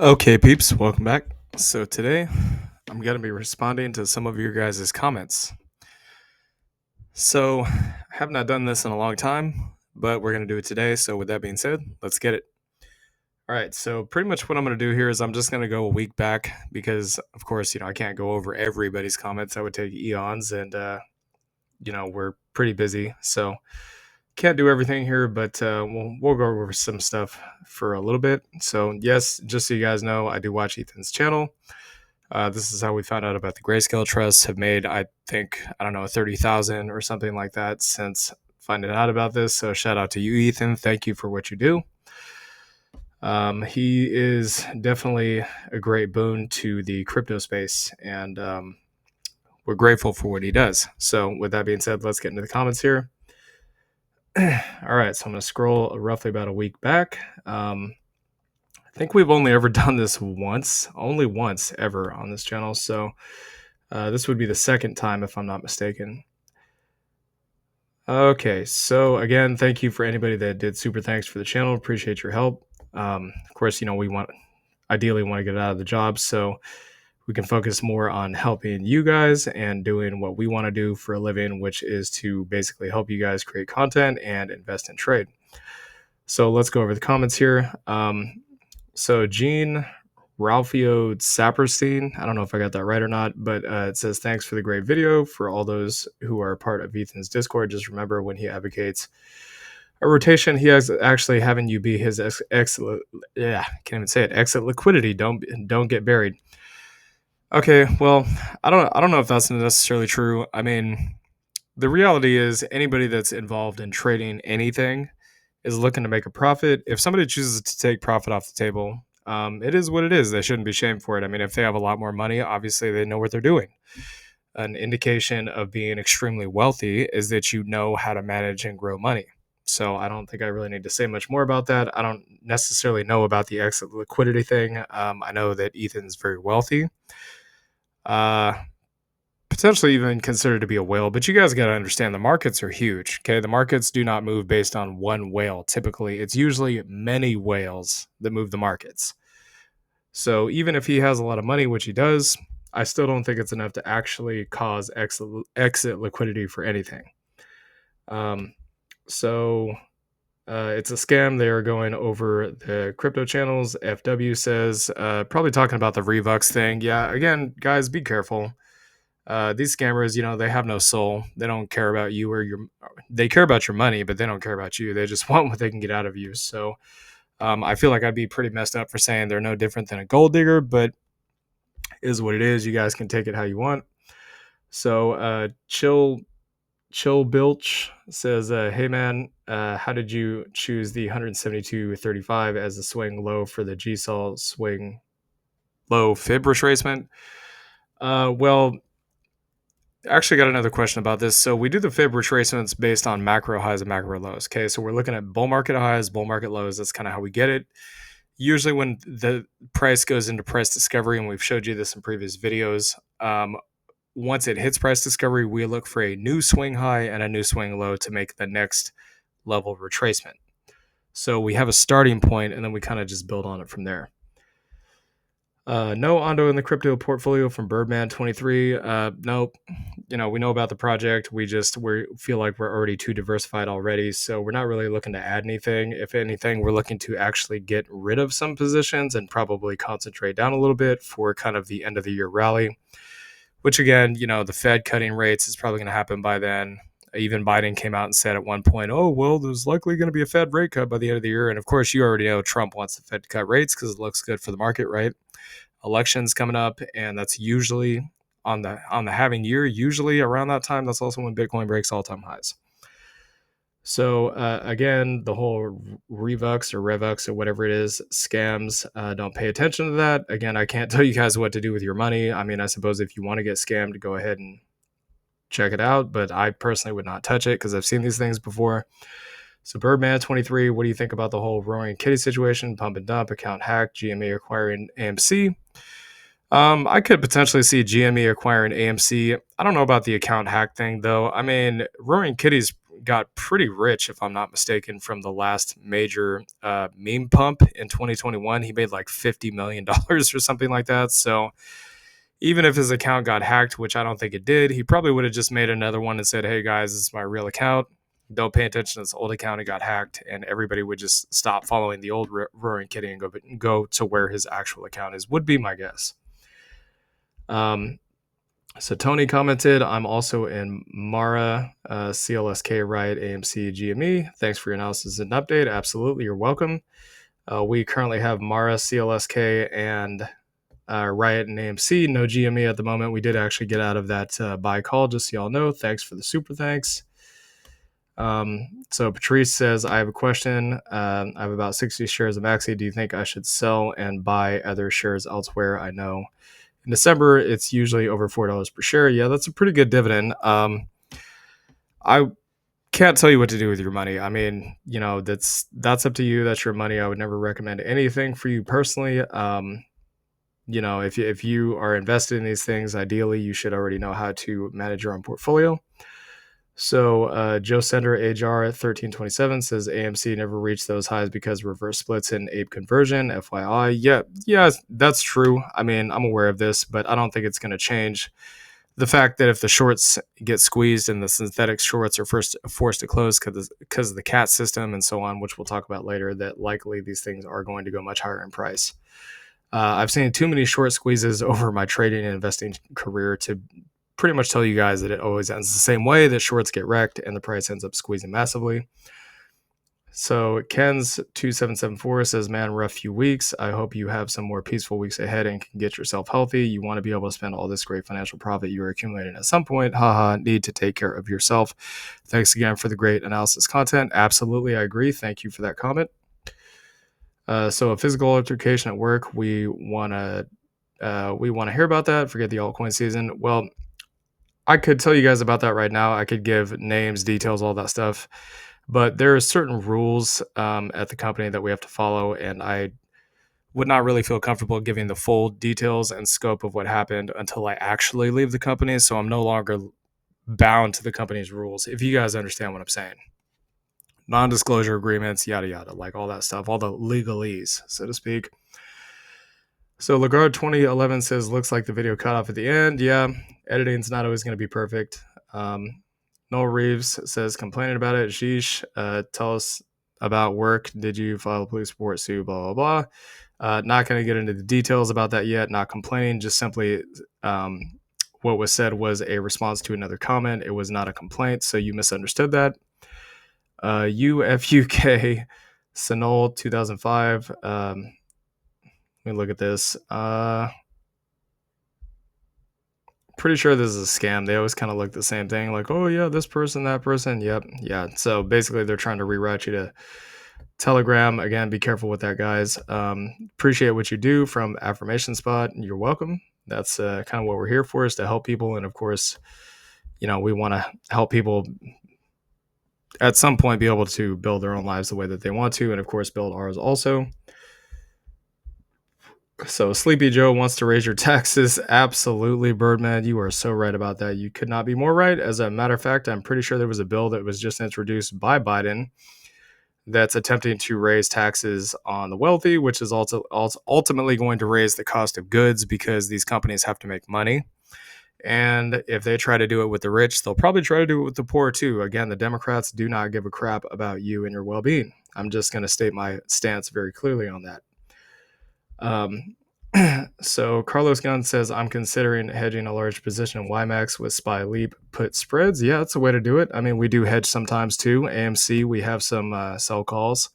Okay, peeps, welcome back. So today I'm going to be responding to some of your guys' comments. So I have not done this in a long time, but we're going to do it today. So with that being said, let's get it. All right, so pretty much what I'm going to do here is I'm just going to go a week back because, of course, I can't go over everybody's comments. That would take eons, and we're pretty busy, so can't do everything here. But we'll go over some stuff for a little bit. So yes, just so you guys know, I do watch Ethan's channel. This is how we found out about the Grayscale Trusts. Have made, I think, I don't know, 30,000 or something like that since finding out about this. So shout out to you, Ethan. Thank you for what you do. He is definitely a great boon to the crypto space, and we're grateful for what he does. So with that being said, let's get into the comments here. All right, so I'm going to scroll roughly about a week back. I think we've only ever done this only once ever on this channel. So this would be the second time if I'm not mistaken. Okay, so again, thank you for anybody that did super thanks for the channel. Appreciate your help. Of course, we ideally want to get out of the job so we can focus more on helping you guys and doing what we want to do for a living, which is to basically help you guys create content and invest in trade. So let's go over the comments here. So Gene Ralphio Saperstein, I don't know if I got that right or not, but it says, thanks for the great video. For all those who are part of Ethan's Discord, just remember when he advocates a rotation, he is actually having you be his exit liquidity. Don't get buried. Okay, well, I don't know if that's necessarily true. I mean, the reality is anybody that's involved in trading anything is looking to make a profit. If somebody chooses to take profit off the table, it is what it is. They shouldn't be shamed for it. I mean, if they have a lot more money, obviously they know what they're doing. An indication of being extremely wealthy is that you know how to manage and grow money. So I don't think I really need to say much more about that. I don't necessarily know about the exit liquidity thing. I know that Ethan's very wealthy. Potentially even considered to be a whale, but you guys got to understand the markets are huge. Okay, the markets do not move based on one whale. Typically, it's usually many whales that move the markets. So even if he has a lot of money, which he does, I still don't think it's enough to actually cause exit liquidity for anything. So it's a scam. They are going over the crypto channels. FW says, probably talking about the Revux thing. Yeah, again, guys, be careful. These scammers, they have no soul. They don't care about you they care about your money, but they don't care about you. They just want what they can get out of you. So I feel like I'd be pretty messed up for saying they're no different than a gold digger, but it is what it is. You guys can take it how you want. So Chill Bilch says, hey man, how did you choose the 172.35 as the swing low for the GSOL swing low fib retracement? Well, actually got another question about this. So we do the fib retracements based on macro highs and macro lows. Okay, so we're looking at bull market highs, bull market lows. That's kind of how we get it. Usually when the price goes into price discovery, and we've showed you this in previous videos, once it hits price discovery, we look for a new swing high and a new swing low to make the next level retracement. So we have a starting point, and then we kind of just build on it from there. No Ondo in the crypto portfolio from Birdman23. Nope. We know about the project. We feel like we're already too diversified already. So we're not really looking to add anything. If anything, we're looking to actually get rid of some positions and probably concentrate down a little bit for kind of the end of the year rally, which again, the Fed cutting rates is probably going to happen by then. Even Biden came out and said at one point, oh, well, there's likely going to be a Fed rate cut by the end of the year. And of course, you already know Trump wants the Fed to cut rates because it looks good for the market, right? Elections coming up, and that's usually on the halving year. Usually around that time, that's also when Bitcoin breaks all-time highs. So again, the whole Revux or whatever it is, scams, don't pay attention to that. Again, I can't tell you guys what to do with your money. I mean, I suppose if you want to get scammed, go ahead and check it out, but I personally would not touch it because I've seen these things before. So Birdman23, what do you think about the whole Roaring Kitty situation, pump and dump, account hack, GME acquiring AMC? I could potentially see GME acquiring AMC. I don't know about the account hack thing, though. I mean, Roaring Kitty's got pretty rich, if I'm not mistaken, from the last major meme pump in 2021. He made like $50 million or something like that. So even if his account got hacked, which I don't think it did, he probably would have just made another one and said, hey guys, this is my real account. Don't pay attention to this old account. It got hacked, and everybody would just stop following the old Roaring Kitty and go to where his actual account is, would be my guess. So Tony commented, I'm also in Mara, CLSK, Riot, AMC, GME. Thanks for your analysis and update. Absolutely, you're welcome. We currently have Mara, CLSK, and Riot and AMC. No GME at the moment. We did actually get out of that buy call, just so y'all know. Thanks for the super thanks. So Patrice says, I have a question. I have about 60 shares of Maxi. Do you think I should sell and buy other shares elsewhere? I know in December, it's usually over $4 per share. Yeah, that's a pretty good dividend. I can't tell you what to do with your money. I mean, that's up to you. That's your money. I would never recommend anything for you personally. If you are invested in these things, ideally, you should already know how to manage your own portfolio. So Joe Sender, HR 1327 says AMC never reached those highs because reverse splits and ape conversion. FYI, yeah, that's true. I mean, I'm aware of this, but I don't think it's going to change the fact that if the shorts get squeezed and the synthetic shorts are forced to close because of the CAT system and so on, which we'll talk about later, that likely these things are going to go much higher in price. I've seen too many short squeezes over my trading and investing career to pretty much tell you guys that it always ends the same way, that shorts get wrecked and the price ends up squeezing massively. So Ken's 2774 says, man, rough few weeks. I hope you have some more peaceful weeks ahead and can get yourself healthy. You want to be able to spend all this great financial profit you're accumulating at some point. Haha, need to take care of yourself. Thanks again for the great analysis content. Absolutely, I agree. Thank you for that comment. So a physical altercation at work, we want to hear about that. Forget the altcoin season. Well, I could tell you guys about that right now. I could give names, details, all that stuff. But there are certain rules at the company that we have to follow, and I would not really feel comfortable giving the full details and scope of what happened until I actually leave the company. So I'm no longer bound to the company's rules, if you guys understand what I'm saying. Non-disclosure agreements, yada, yada, like all that stuff, all the legalese, so to speak. So Lagarde 2011 says, looks like the video cut off at the end. Yeah, editing's not always going to be perfect. Noel Reeves says, complaining about it. Sheesh, tell us about work. Did you file a police report suit? Blah, blah, blah. Not going to get into the details about that yet. Not complaining, just simply what was said was a response to another comment. It was not a complaint, so you misunderstood that. UFUK Sanol 2005. Let me look at this. Pretty sure this is a scam. They always kind of look the same thing, like, oh yeah, this person, that person. Yep, yeah. So basically, they're trying to rewrite you to Telegram. Again, be careful with that, guys. Appreciate what you do from Affirmation Spot. You're welcome. That's kind of what we're here for, is to help people. And of course, we want to help people at some point be able to build their own lives the way that they want to, and of course, build ours also. So Sleepy Joe wants to raise your taxes. Absolutely, Birdman. You are so right about that. You could not be more right. As a matter of fact, I'm pretty sure there was a bill that was just introduced by Biden that's attempting to raise taxes on the wealthy, which is also ultimately going to raise the cost of goods because these companies have to make money. And if they try to do it with the rich, they'll probably try to do it with the poor too. Again, the Democrats do not give a crap about you and your well-being. I'm just going to state my stance very clearly on that. So Carlos Gunn says, I'm considering hedging a large position in YMAX with SPY Leap put spreads. Yeah, that's a way to do it. I mean, we do hedge sometimes too. AMC, we have some sell calls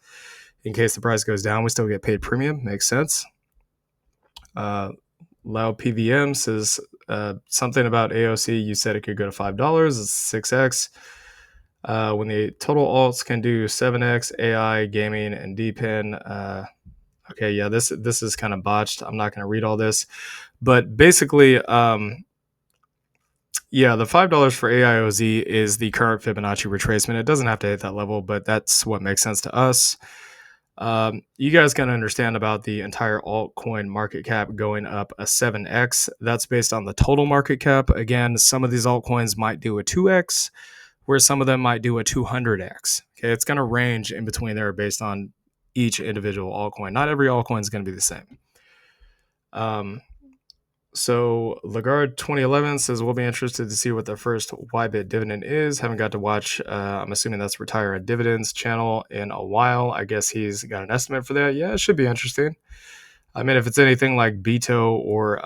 in case the price goes down. We still get paid premium. Makes sense. Loud PVM says something about AOC. You said it could go to $5. It's 6x. When the total alts can do 7x, AI, gaming, and DPIN. Okay, yeah, this is kind of botched. I'm not going to read all this, but basically, the $5 for AIOZ is the current Fibonacci retracement. It doesn't have to hit that level, but that's what makes sense to us. You guys got to understand about the entire altcoin market cap going up a 7x. That's based on the total market cap. Again, some of these altcoins might do a 2x, where some of them might do a 200x. Okay, it's going to range in between there based on each individual altcoin. Not every altcoin is going to be the same. So Lagarde 2011 says we'll be interested to see what the first YBit dividend is. Haven't got to watch. I'm assuming that's Retire on Dividends channel in a while. I guess he's got an estimate for that. Yeah, it should be interesting. I mean, if it's anything like Beto or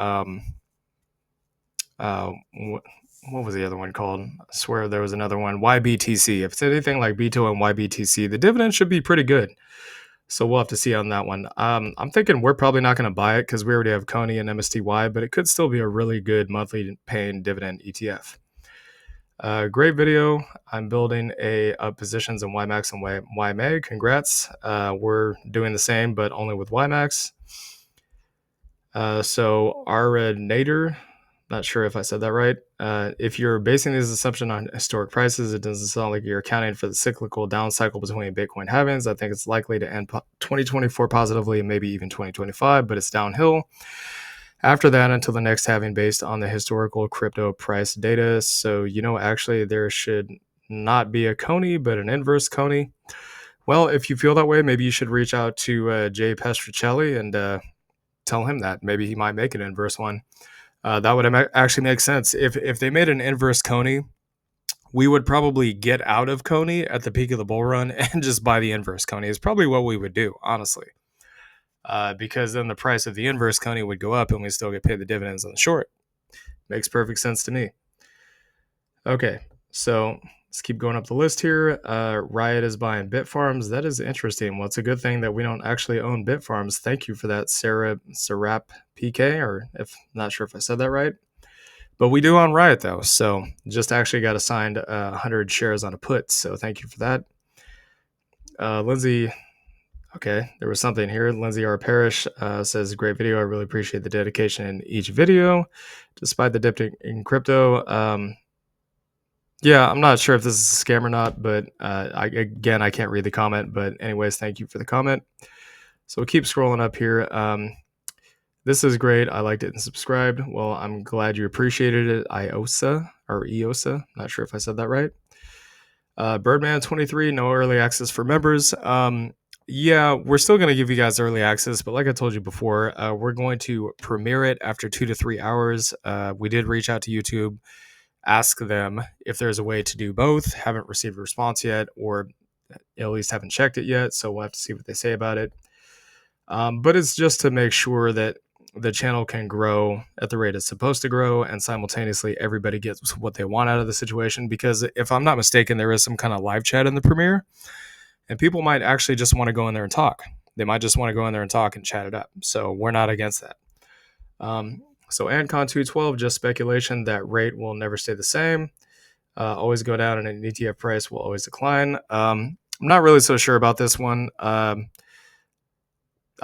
what was the other one called? I swear there was another one. YBTC. If it's anything like Beto and YBTC, the dividend should be pretty good. So we'll have to see on that one. I'm thinking we're probably not going to buy it because we already have Coney and MSTY, but it could still be a really good monthly paying dividend ETF. Great video. I'm building up positions in YMAX and YMA. Congrats. We're doing the same, but only with YMAX. So Nader, not sure if I said that right. If you're basing this assumption on historic prices, it doesn't sound like you're accounting for the cyclical down cycle between Bitcoin halvings. I think it's likely to end 2024 positively and maybe even 2025, but it's downhill after that until the next halving based on the historical crypto price data. So, actually there should not be a Coney, but an inverse Coney. Well, if you feel that way, maybe you should reach out to Jay Pestricelli and tell him that. Maybe he might make an inverse one. That would actually make sense. If they made an inverse Coney, we would probably get out of Coney at the peak of the bull run and just buy the inverse Coney. Is probably what we would do, honestly. Because then the price of the inverse Coney would go up and we still get paid the dividends on the short. Makes perfect sense to me. Okay, so let's keep going up the list here. Riot is buying Bitfarms. That is interesting. Well, it's a good thing that we don't actually own Bitfarms. Thank you for that, Serap PK, or if not sure if I said that right. But we do own Riot though, so just actually got assigned 100 shares on a put. So thank you for that. Lindsay, okay, there was something here. Lindsay R. Parrish says, great video. I really appreciate the dedication in each video, despite the dip in crypto. Yeah, I'm not sure if this is a scam or not, but I can't read the comment. But anyways, thank you for the comment. So we'll keep scrolling up here. This is great. I liked it and subscribed. Well, I'm glad you appreciated it. EOSA. Not sure if I said that right. Birdman23, no early access for members. Yeah, we're still going to give you guys early access, but like I told you before, we're going to premiere it after 2 to 3 hours. We did reach out to YouTube, ask them if there's a way to do both. Haven't received a response yet, or at least haven't checked it yet, so we'll have to see what they say about it. But it's just to make sure that the channel can grow at the rate it's supposed to grow, and simultaneously everybody gets what they want out of the situation. Because if I'm not mistaken, there is some kind of live chat in the premiere, and people might actually just want to go in there and talk. They might just want to go in there and talk and chat it up. So we're not against that. So Ancon 212, just speculation that rate will never stay the same. Always go down, and an ETF price will always decline. I'm not really so sure about this one.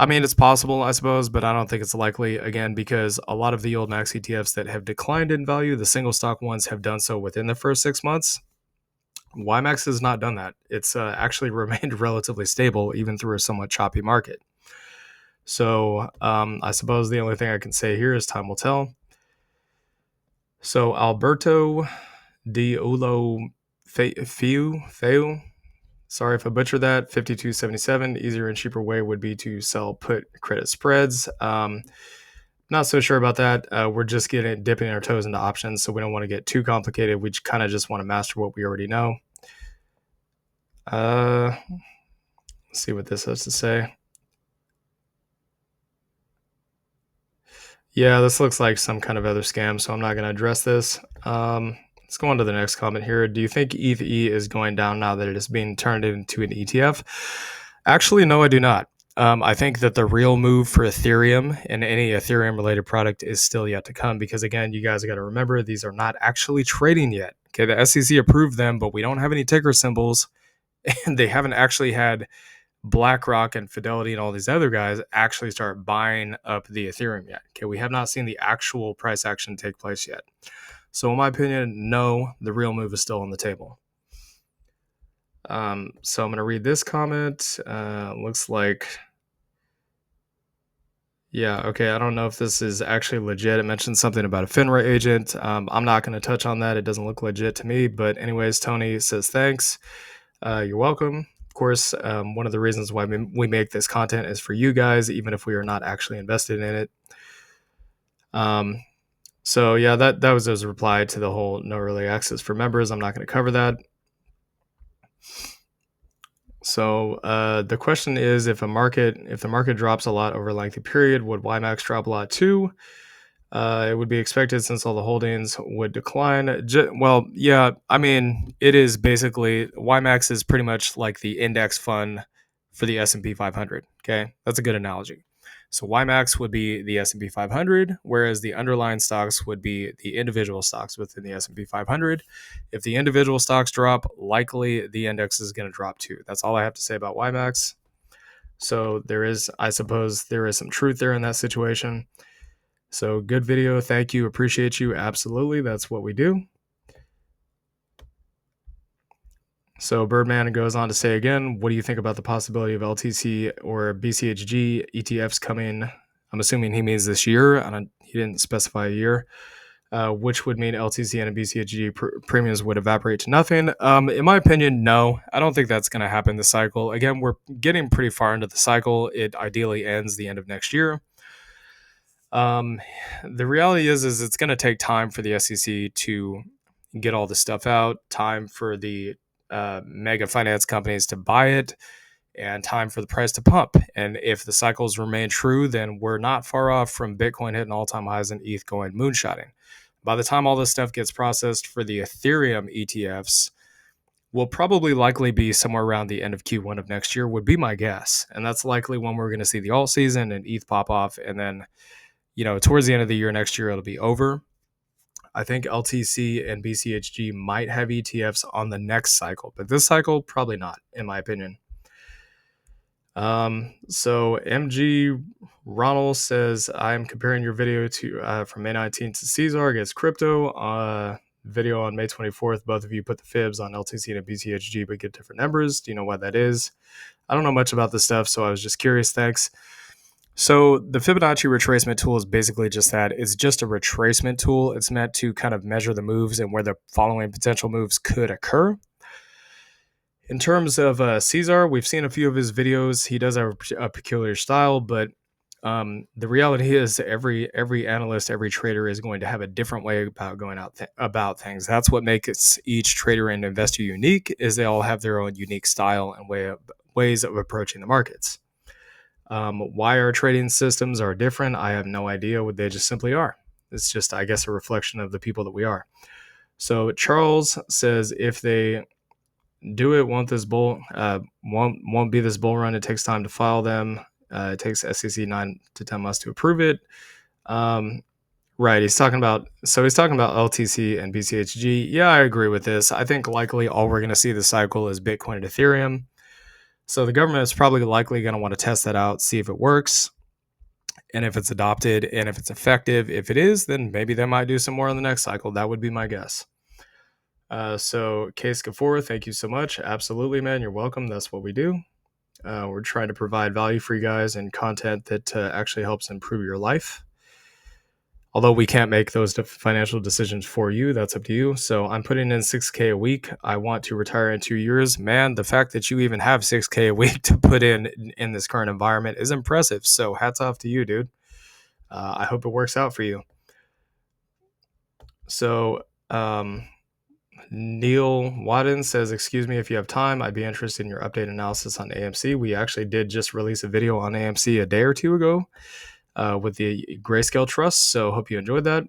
I mean, it's possible, I suppose, but I don't think it's likely, again, because a lot of the old max ETFs that have declined in value, the single stock ones, have done so within the first 6 months. YMAX has not done that. It's actually remained relatively stable, even through a somewhat choppy market. So I suppose the only thing I can say here is time will tell. So Alberto Di Ulo Feu, sorry if I butchered that, 5277. Easier and cheaper way would be to sell put credit spreads. Not so sure about that. We're just dipping our toes into options, so we don't want to get too complicated. We kind of just want to master what we already know. Let's see what this has to say. Yeah, this looks like some kind of other scam, so I'm not going to address this. Let's go on to the next comment here. Do you think ETH is going down now that it is being turned into an ETF? Actually, no, I do not. I think that the real move for Ethereum and any Ethereum-related product is still yet to come because, again, you guys got to remember these are not actually trading yet. Okay, the SEC approved them, but we don't have any ticker symbols, and they haven't actually had BlackRock and Fidelity and all these other guys actually start buying up the Ethereum yet. Okay, we have not seen the actual price action take place yet. So in my opinion, no, the real move is still on the table. So I'm going to read this comment. Looks like, Yeah, okay. I don't know if this is actually legit. It mentioned something about a FINRA agent. I'm not going to touch on that. It doesn't look legit to me. But, anyways, Tony says thanks. You're welcome. Of course, one of the reasons why we make this content is for you guys, even if we are not actually invested in it. So, yeah, that was his reply to the whole no early access for members. I'm not going to cover that. So the question is, if the market drops a lot over a lengthy period, would YMAX drop a lot too? It would be expected since all the holdings would decline. Well, yeah, I mean, it is basically YMAX is pretty much like the index fund for the S&P 500. Okay, that's a good analogy. So YMAX would be the S&P 500, whereas the underlying stocks would be the individual stocks within the S&P 500. If the individual stocks drop, likely the index is going to drop too. That's all I have to say about YMAX. So I suppose, there is some truth there in that situation. So good video. Thank you. Appreciate you. Absolutely. That's what we do. So Birdman goes on to say again, what do you think about the possibility of LTC or BCHG ETFs coming? I'm assuming he means this year. He didn't specify a year, which would mean LTC and BCHG premiums would evaporate to nothing. In my opinion, no. I don't think that's going to happen this cycle. Again, we're getting pretty far into the cycle. It ideally ends the end of next year. The reality is it's going to take time for the SEC to get all the stuff out, time for the mega finance companies to buy it, and time for the price to pump. And if the cycles remain true, then we're not far off from Bitcoin hitting all-time highs and ETH going moonshotting. By the time all this stuff gets processed for the Ethereum ETFs, will probably likely be somewhere around the end of Q1 of next year, would be my guess. And that's likely when we're going to see the alt season and ETH pop off, and then towards the end of the year next year, it'll be over. I think LTC and BCHG might have ETFs on the next cycle, but this cycle, probably not, in my opinion. So MG Ronald says, I'm comparing your video to from May 19th to Caesar against crypto. Video on May 24th. Both of you put the fibs on LTC and BCHG, but get different numbers. Do you know why that is? I don't know much about this stuff, so I was just curious. Thanks. So the Fibonacci retracement tool is basically just that. It's just a retracement tool. It's meant to kind of measure the moves and where the following potential moves could occur. In terms of Caesar, we've seen a few of his videos. He does have a peculiar style, but the reality is every analyst, every trader is going to have a different way about going out about things. That's what makes each trader and investor unique, is they all have their own unique style and ways of approaching the markets. Why our trading systems are different, I have no idea. They just simply are. It's just, I guess, a reflection of the people that we are. So Charles says, if they do it, won't be this bull run? It takes time to file them. It takes SEC 9 to 10 months to approve it. Right. He's talking about LTC and BCHG. Yeah, I agree with this. I think likely all we're going to see this cycle is Bitcoin and Ethereum. So the government is probably likely going to want to test that out, see if it works, and if it's adopted, and if it's effective. If it is, then maybe they might do some more in the next cycle. That would be my guess. So Case Gafor, thank you so much. Absolutely, man. You're welcome. That's what we do. We're trying to provide value for you guys and content that actually helps improve your life. Although we can't make those financial decisions for you, that's up to you. So I'm putting in $6K a week. I want to retire in 2 years. Man, the fact that you even have $6K a week to put in this current environment is impressive. So hats off to you, dude. I hope it works out for you. So Neil Wadden says, excuse me, if you have time, I'd be interested in your update analysis on AMC. We actually did just release a video on AMC a day or two ago. With the Grayscale Trust, so hope you enjoyed that.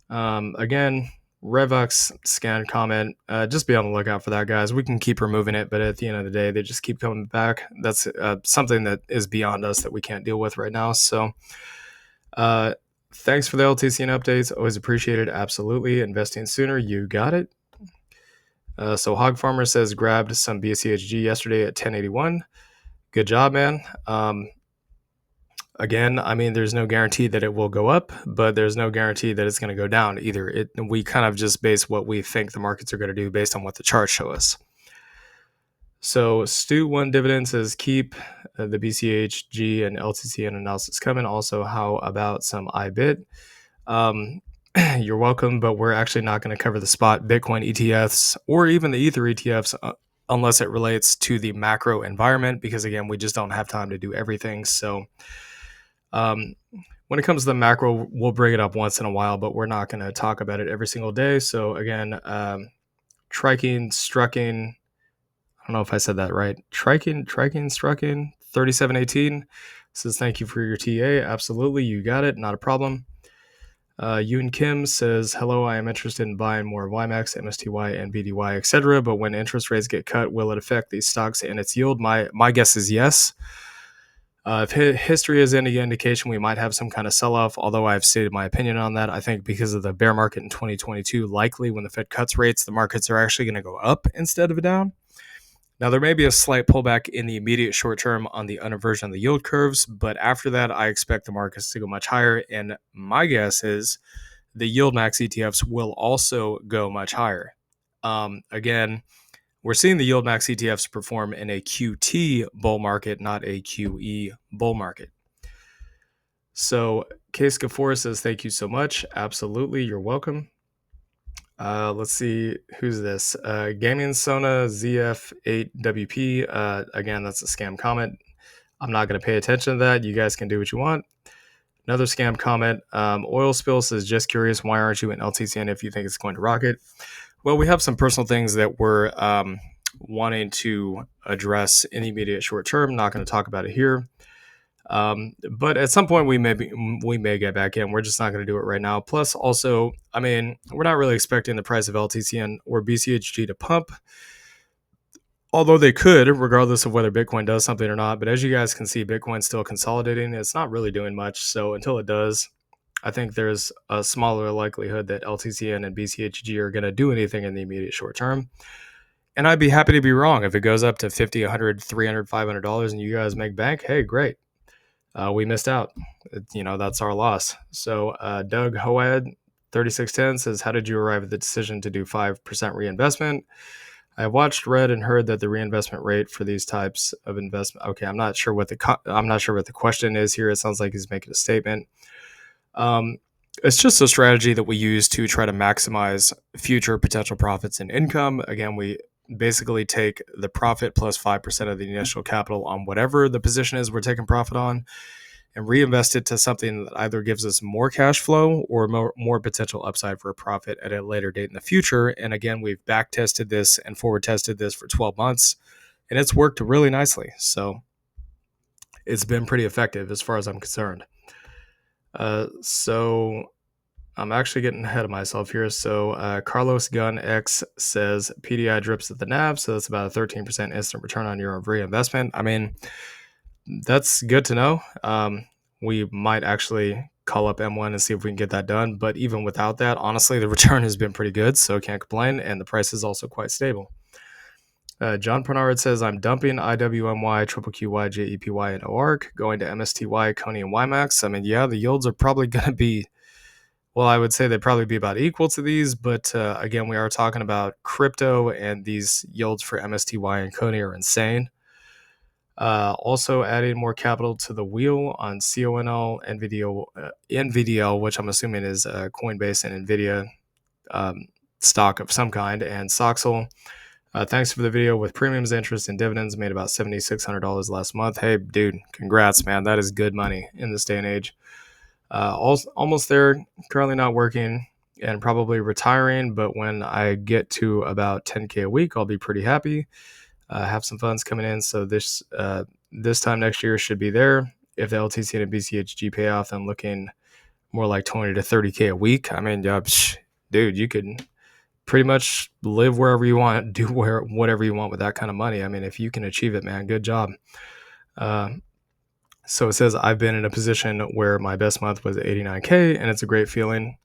Again, Revox scan comment, just be on the lookout for that, guys. We can keep removing it, but at the end of the day, they just keep coming back. That's something that is beyond us that we can't deal with right now. So thanks for the LTC and updates. Always appreciated. Absolutely. Investing sooner. You got it. So Hog Farmer says, grabbed some BCHG yesterday at 1081. Good job, man. Again, I mean, there's no guarantee that it will go up, but there's no guarantee that it's going to go down either. We kind of just base what we think the markets are going to do based on what the charts show us. So Stu1 Dividend says, keep the BCHG and LTCN analysis coming. Also, how about some IBIT? You're welcome, but we're actually not going to cover the spot Bitcoin ETFs or even the Ether ETFs unless it relates to the macro environment, because again, we just don't have time to do everything. So when it comes to the macro, we'll bring it up once in a while, but we're not going to talk about it every single day. So again, Triking, Strucking, I don't know if I said that right. Triking, Strucking, 3718 says, thank you for your TA. Absolutely, you got it, not a problem. Yoon Kim says, hello, I am interested in buying more YMAX, MSTY, and BDY, etc. But when interest rates get cut, will it affect these stocks and its yield? My guess is yes. If history is any indication, we might have some kind of sell-off, although I've stated my opinion on that. I think because of the bear market in 2022, likely when the Fed cuts rates, the markets are actually going to go up instead of down. Now, there may be a slight pullback in the immediate short term on the uninversion of the yield curves, but after that, I expect the markets to go much higher. And my guess is the yield max ETFs will also go much higher. Again, we're seeing the yield max ETFs perform in a QT bull market, not a QE bull market. So, Case Gafor says, thank you so much. Absolutely, you're welcome. Let's see, who's this? Gaming Sona ZF8WP. Again, that's a scam comment. I'm not going to pay attention to that. You guys can do what you want. Another scam comment. Oil Spill says, just curious, why aren't you in LTCN if you think it's going to rocket? Well, we have some personal things that we're wanting to address in the immediate short term. Not going to talk about it here. But at some point we may get back in. We're just not going to do it right now. Plus, also, I mean, we're not really expecting the price of LTCN or BCHG to pump, although they could, regardless of whether Bitcoin does something or not. But as you guys can see, Bitcoin's still consolidating. It's not really doing much. So until it does, I think there's a smaller likelihood that LTCN and BCHG are going to do anything in the immediate short term. And I'd be happy to be wrong. If it goes up to $50, $100, $300, $500 and you guys make bank, hey, great. We missed out. That's our loss. So Doug Hoad, 3610 says, how did you arrive at the decision to do 5% reinvestment? I watched, read, and heard that the reinvestment rate for these types of investment. Okay, I'm not sure what the question is here. It sounds like he's making a statement. It's just a strategy that we use to try to maximize future potential profits and income. Again, we basically take the profit plus 5% of the initial capital on whatever the position is we're taking profit on and reinvest it to something that either gives us more cash flow or more potential upside for a profit at a later date in the future. And again, we've back tested this and forward tested this for 12 months and it's worked really nicely. So it's been pretty effective as far as I'm concerned. So I'm actually getting ahead of myself here. So Carlos Gunn X says PDI drips at the NAV, so that's about a 13% instant return on your reinvestment. I mean, that's good to know. We might actually call up M1 and see if we can get that done. But even without that, honestly, the return has been pretty good, so can't complain. And the price is also quite stable. John Bernard says, I'm dumping IWMY, QQY, JEPY, and OARC, going to MSTY, Coney, and YMAX. I mean, yeah, the yields are probably going to be, well, I would say they'd probably be about equal to these. But again, we are talking about crypto, and these yields for MSTY and Coney are insane. Also adding more capital to the wheel on CONL, NVDL, which I'm assuming is Coinbase and NVIDIA stock of some kind, and Soxel. Thanks for the video with premiums, interest, and dividends. Made about $7,600 last month. Hey, dude, congrats, man. That is good money in this day and age. Almost there. Currently not working and probably retiring, but when I get to about 10K a week, I'll be pretty happy. Have some funds coming in. So this time next year should be there. If the LTC and BCHG pay off, I'm looking more like 20 to 30K a week. I mean, dude, you could pretty much live wherever you want, do whatever you want with that kind of money. I mean, if you can achieve it, man, good job. So it says, I've been in a position where my best month was 89K, and it's a great feeling.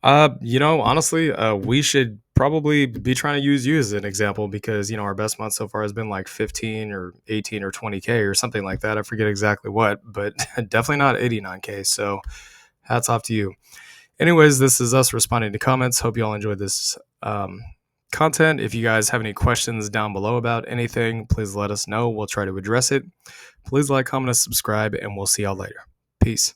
Honestly, we should probably be trying to use you as an example because, our best month so far has been like 15 or 18 or 20K or something like that. I forget exactly what, but definitely not 89K. So hats off to you. Anyways, this is us responding to comments. Hope you all enjoyed this content. If you guys have any questions down below about anything, please let us know. We'll try to address it. Please like, comment, and subscribe, and we'll see y'all later. Peace.